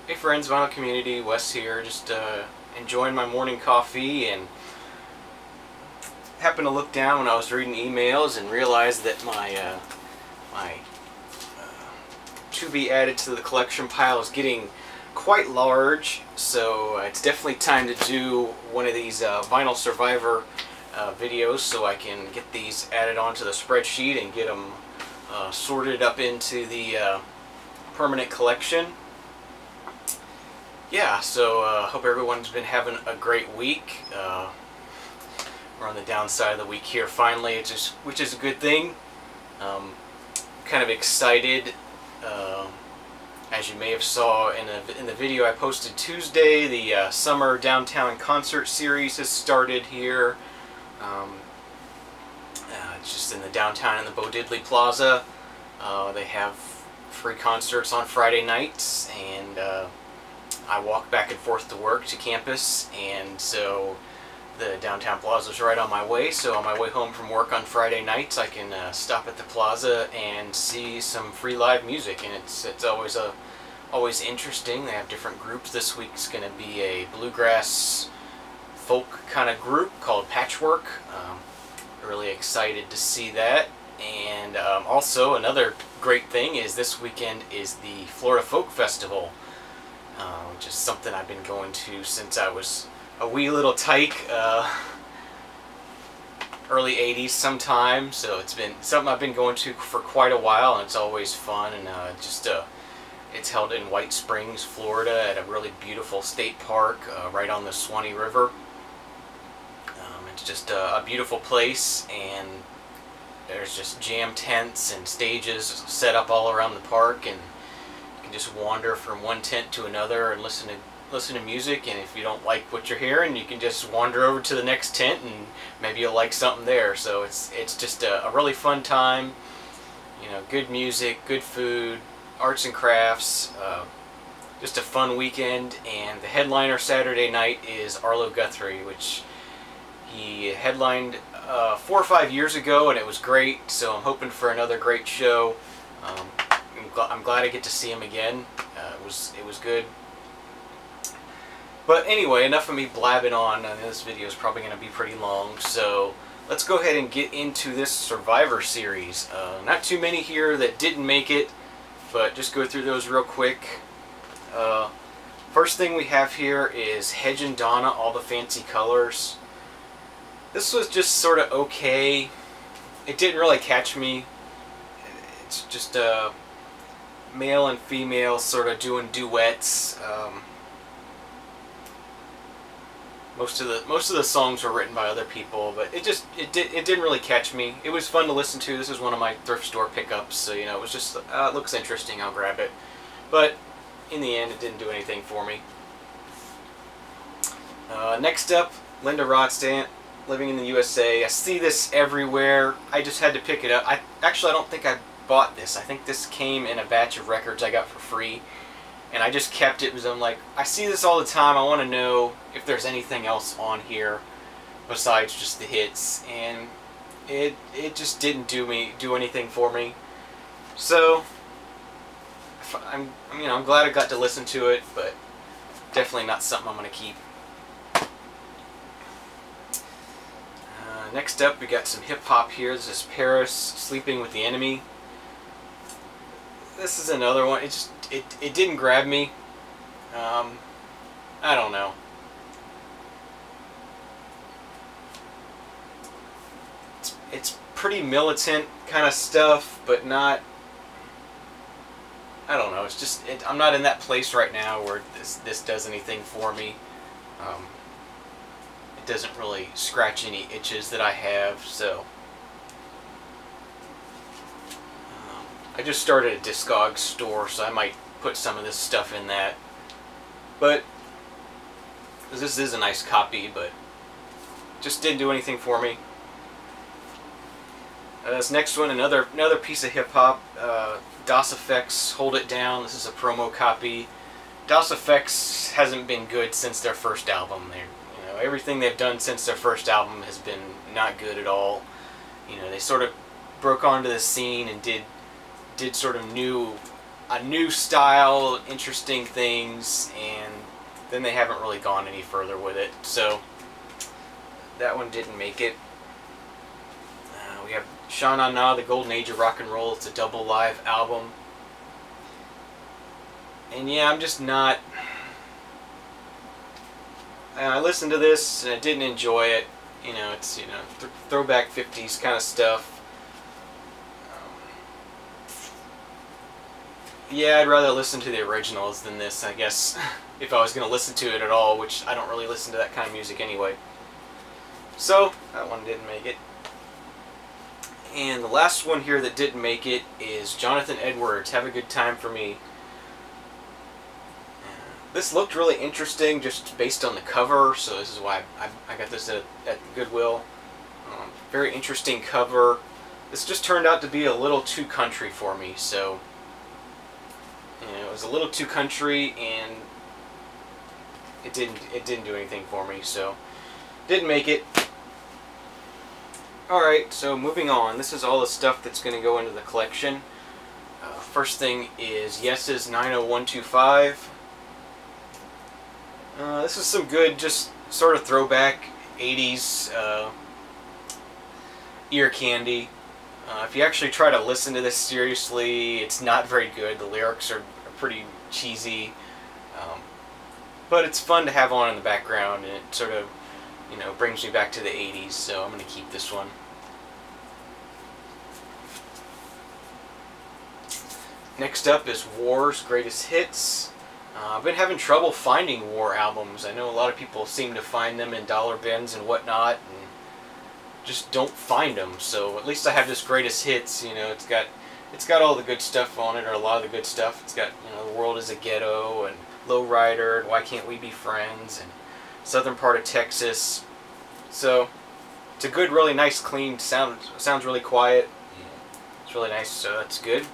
Hey friends, Vinyl Community, Wes here, just enjoying my morning coffee, and happened to look down when I was reading emails and realized that my to be added to the collection pile is getting quite large, so it's definitely time to do one of these Vinyl Survivor videos so I can get these added onto the spreadsheet and get them sorted up into the permanent collection. Yeah, so hope everyone's been having a great week. We're on the downside of the week here finally, which is a good thing. Kind of excited, as you may have saw in the video I posted Tuesday. The summer downtown concert series has started here. It's just in the downtown in the Bo Diddley Plaza. They have free concerts on Friday nights, and I walk back and forth to work to campus, and so the downtown plaza is right on my way. So on my way home from work on Friday nights, I can stop at the plaza and see some free live music, and it's always interesting. They have different groups. This week's going to be a bluegrass folk kind of group called Patchwork. Really excited to see that. And also another great thing is this weekend is the Florida Folk Festival, which is something I've been going to since I was a wee little tyke, early 80s sometime. So it's been something I've been going to for quite a while, and it's always fun. And it's held in White Springs, Florida, at a really beautiful state park right on the Swanee River. It's just a beautiful place, and there's just jam tents and stages set up all around the park, and you can just wander from one tent to another and listen to music. And if you don't like what you're hearing, you can just wander over to the next tent and maybe you'll like something there. So it's just a really fun time. You know, good music, good food, arts and crafts, just a fun weekend. And the headliner Saturday night is Arlo Guthrie, which he headlined 4 or 5 years ago, and it was great. So I'm hoping for another great show. I'm glad I get to see him again. It was good. But anyway, enough of me blabbing on. This video is probably going to be pretty long, so let's go ahead and get into this Survivor series. Not too many here that didn't make it, but just go through those real quick. First thing we have here is Hedge and Donna, All the Fancy Colors. This was just sort of okay. It didn't really catch me. It's just male and female sort of doing duets. Most of the songs were written by other people, but it didn't really catch me. It was fun to listen to. This is one of my thrift store pickups, so you know, it was just it looks interesting, I'll grab it. But in the end, it didn't do anything for me. Next up, Linda Ronstadt, Living in the USA. I see this everywhere. I just had to pick it up. I don't think I bought this. I think this came in a batch of records I got for free, and I just kept it because I'm like, I see this all the time. I want to know if there's anything else on here besides just the hits, and it just didn't do anything for me. So I'm glad I got to listen to it, but definitely not something I'm going to keep. Next up, we got some hip-hop here. This is Paris, Sleeping with the Enemy. This is another one. It didn't grab me. I don't know. It's pretty militant kind of stuff, but not. I don't know. It's just I'm not in that place right now where this does anything for me. It doesn't really scratch any itches that I have, so I just started a Discogs store, so I might put some of this stuff in that. But this is a nice copy, but just didn't do anything for me. This next one, another piece of hip hop, Das EFX, Hold It Down. This is a promo copy. Das EFX hasn't been good since their first album. Everything they've done since their first album has been not good at all. You know, they sort of broke onto the scene and did sort of new a new style, interesting things, and then they haven't really gone any further with it. So that one didn't make it. We have Sha Na Na, The Golden Age of Rock and Roll. It's a double live album. And yeah, I'm just not... I listened to this and I didn't enjoy it. You know, it's, you know, throwback 50s kind of stuff. Yeah, I'd rather listen to the originals than this, I guess, if I was going to listen to it at all, which I don't really listen to that kind of music anyway. So, that one didn't make it. And the last one here that didn't make it is Jonathan Edwards, Have a Good Time for Me. This looked really interesting just based on the cover, so this is why I got this at Goodwill. Very interesting cover. This just turned out to be a little too country for me, so... You know, it was a little too country, and it didn't do anything for me, so didn't make it. Alright, so moving on. This is all the stuff that's going to go into the collection. First thing is Yes's 90125. This is some good, just sort of throwback 80s ear candy. If you actually try to listen to this seriously, it's not very good. The lyrics are pretty cheesy, but it's fun to have on in the background, and it sort of, you know, brings me back to the 80s, so I'm going to keep this one. Next up is War's Greatest Hits. I've been having trouble finding War albums. I know a lot of people seem to find them in dollar bins and whatnot, and just don't find them. So at least I have this Greatest Hits. You know, it's got all the good stuff on it, or a lot of the good stuff. It's got, you know, The World Is a Ghetto, and Lowrider, and Why Can't We Be Friends, and Southern Part of Texas. So it's a good, really nice, clean sound. Sounds really quiet. It's really nice, so that's good.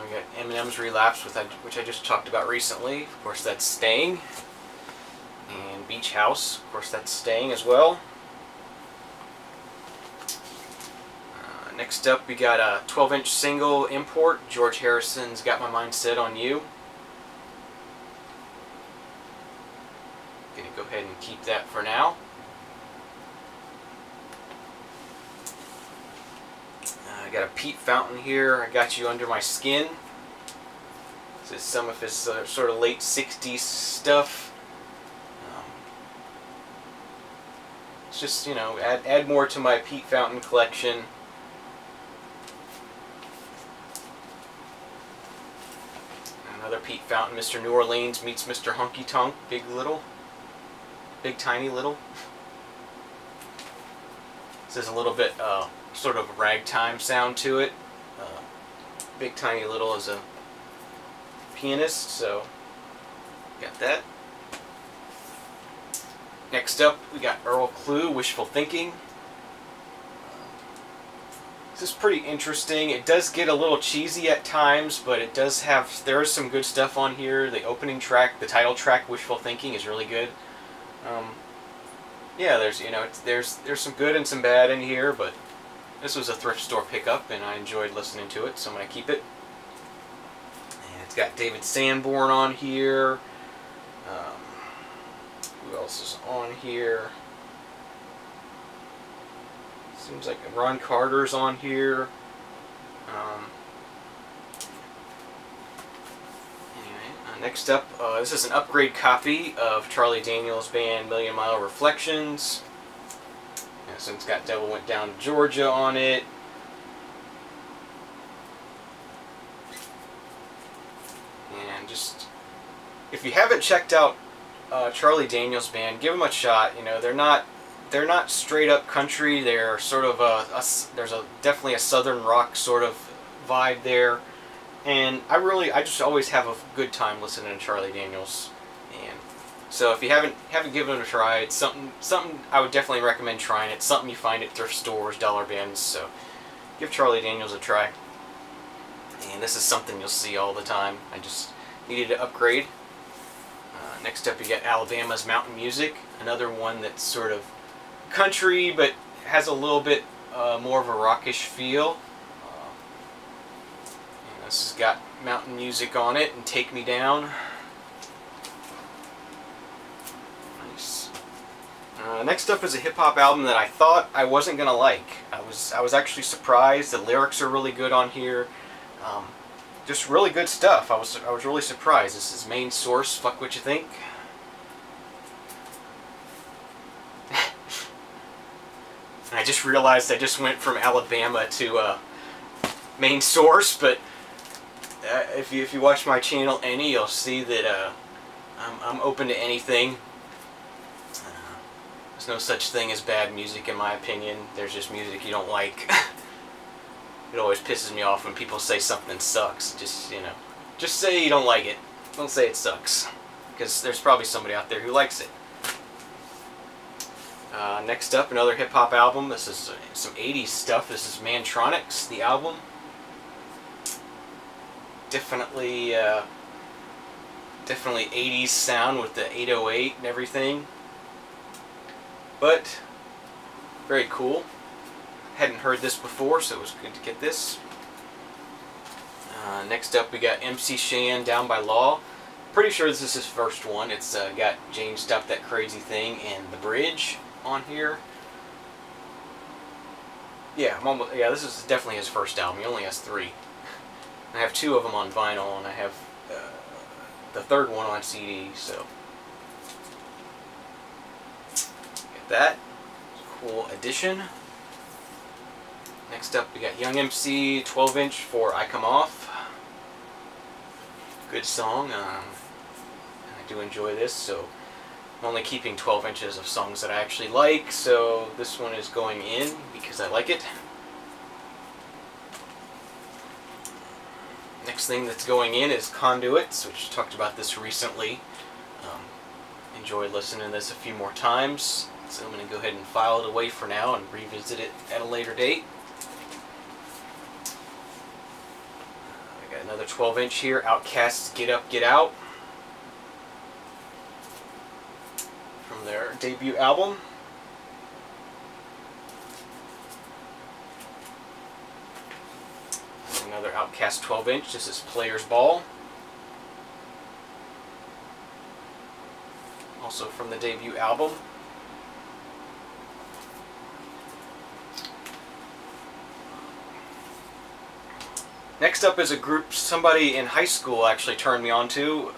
We got Eminem's Relapse, which I just talked about recently. Of course, that's staying. And Beach House, of course, that's staying as well. Next up, we got a 12-inch single import, George Harrison's Got My Mind Set on You. Gonna go ahead and keep that for now. I got a Pete Fountain here, I Got You Under My Skin. This is some of his sort of late 60s stuff. It's just, you know, add more to my Pete Fountain collection. Another Pete Fountain, Mr. New Orleans Meets Mr. Hunky Tonk, Big Tiny Little. This is a little bit sort of ragtime sound to it. Big Tiny Little is a pianist, so got that. Next up, we got Earl Klugh, Wishful Thinking. This is pretty interesting. It does get a little cheesy at times, but it does have, there is some good stuff on here. The opening track, the title track, Wishful Thinking, is really good. Yeah, there's, you know, there's some good and some bad in here, but this was a thrift store pickup, and I enjoyed listening to it, so I'm going to keep it. And it's got David Sanborn on here. Who else is on here? Seems like Ron Carter's on here. Anyway, next up, this is an upgrade copy of Charlie Daniels Band Million Mile Reflections. So it's got Devil Went Down to Georgia on it. And just, if you haven't checked out Charlie Daniels Band, give them a shot. You know, they're not straight up country. They're sort of there's definitely a southern rock sort of vibe there, and I just always have a good time listening to Charlie Daniels. And so if you haven't given it a try, it's something I would definitely recommend trying. It's something you find at thrift stores, dollar bins. So give Charlie Daniels a try. And this is something you'll see all the time. I just needed to upgrade. Next up, you get Alabama's Mountain Music, another one that's sort of country, but has a little bit more of a rockish feel. This has got mountain music on it and Take Me Down. Nice. Next up is a hip-hop album that I thought I wasn't gonna like. I was actually surprised. The lyrics are really good on here. Just really good stuff. I was really surprised. This is Main Source. Fuck What You Think. And I just realized I just went from Alabama to Main Source, but if you watch my channel any, you'll see that I'm open to anything. There's no such thing as bad music in my opinion. There's just music you don't like. It always pisses me off when people say something sucks. Just, you know, just say you don't like it. Don't say it sucks, because there's probably somebody out there who likes it. Next up, another hip-hop album. This is some 80s stuff. This is Mantronix, the album. Definitely 80s sound with the 808 and everything. But very cool. Hadn't heard this before, so it was good to get this. Next up, we got MC Shan, Down by Law. Pretty sure this is his first one. It's got Jane Stop That Crazy Thing and The Bridge on here. Yeah, this is definitely his first album. He only has 3. I have 2 of them on vinyl, and I have the 3rd one on CD. So get that. Cool addition. Next up, we got Young MC, 12-inch for I Come Off. Good song. I do enjoy this, so I'm only keeping 12 inches of songs that I actually like, so this one is going in because I like it. Next thing that's going in is Conduits, which talked about this recently. Enjoyed listening to this a few more times, so I'm going to go ahead and file it away for now and revisit it at a later date. I got another 12-inch here, Outkast's Get Up, Get Out, from their debut album. Another Outkast 12-inch. This is Players Ball. Also from the debut album. Next up is a group somebody in high school actually turned me on to.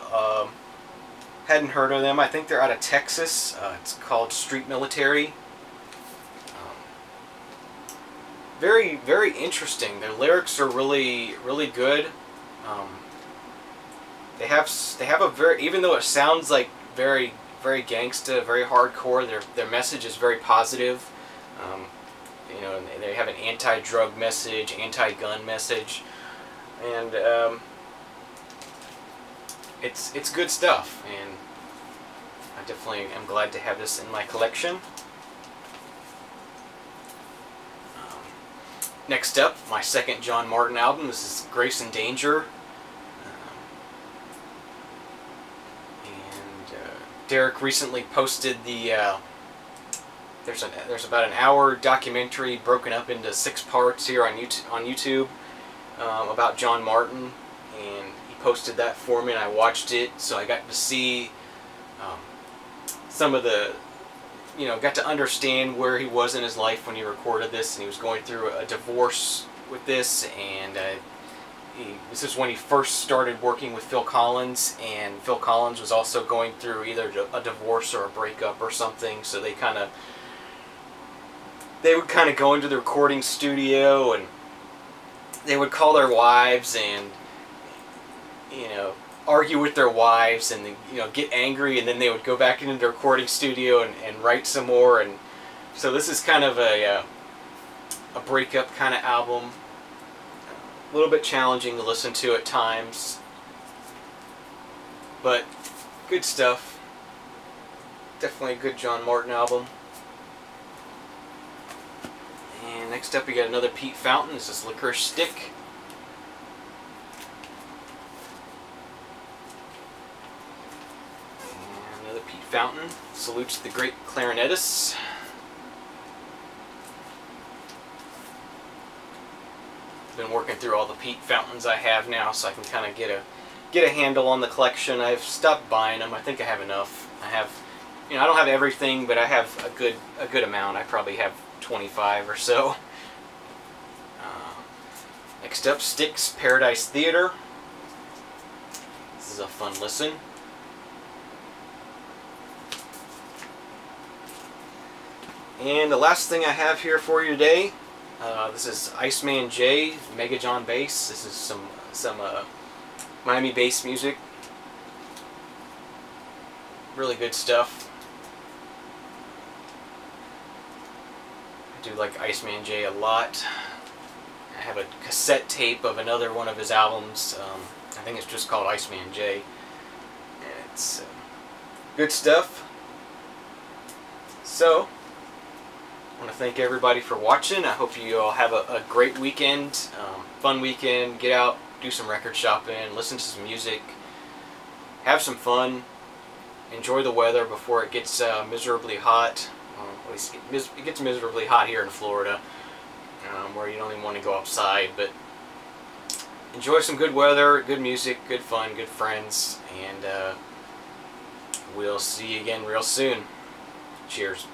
Hadn't heard of them. I think they're out of Texas. It's called Street Military. Very, very interesting. Their lyrics are really, really good. They have a very, even though it sounds like very, very gangsta, very hardcore, their message is very positive. You know, and they have an anti-drug message, anti-gun message, and it's good stuff. And I definitely am glad to have this in my collection. Next up, my second John Martyn album. This is Grace and Danger. Derek recently posted the there's about an hour documentary broken up into 6 parts here on YouTube about John Martyn, and he posted that for me and I watched it, so I got to see some of the, you know, got to understand where he was in his life when he recorded this, and he was going through a divorce with this, and this is when he first started working with Phil Collins, and Phil Collins was also going through either a divorce or a breakup or something, so they would kind of go into the recording studio, and they would call their wives and, you know, argue with their wives, and, you know, get angry, and then they would go back into the recording studio and write some more. And so this is kind of a breakup kind of album. A little bit challenging to listen to at times, but good stuff. Definitely a good John Martyn album. And next up we got another Pete Fountain. This is Licorice Stick. And another Pete Fountain. Salutes the great clarinetist. been working through all the peat fountains I have now, so I can kind of get a handle on the collection. I've stopped buying them. I think I have enough. I have, I don't have everything, but I have a good amount. I probably have 25 or so. Next up, Styx Paradise Theater. This is a fun listen. And the last thing I have here for you today, this is Iceman J, Mega John bass. This is some Miami bass music. Really good stuff. I do like Iceman J a lot. I have a cassette tape of another one of his albums. I think it's just called Iceman J. And it's good stuff. So, I want to thank everybody for watching. I hope you all have a great weekend, fun weekend. Get out, do some record shopping, listen to some music, have some fun, enjoy the weather before it gets miserably hot. At least it gets miserably hot here in Florida, where you don't even want to go outside. But enjoy some good weather, good music, good fun, good friends, and we'll see you again real soon. Cheers.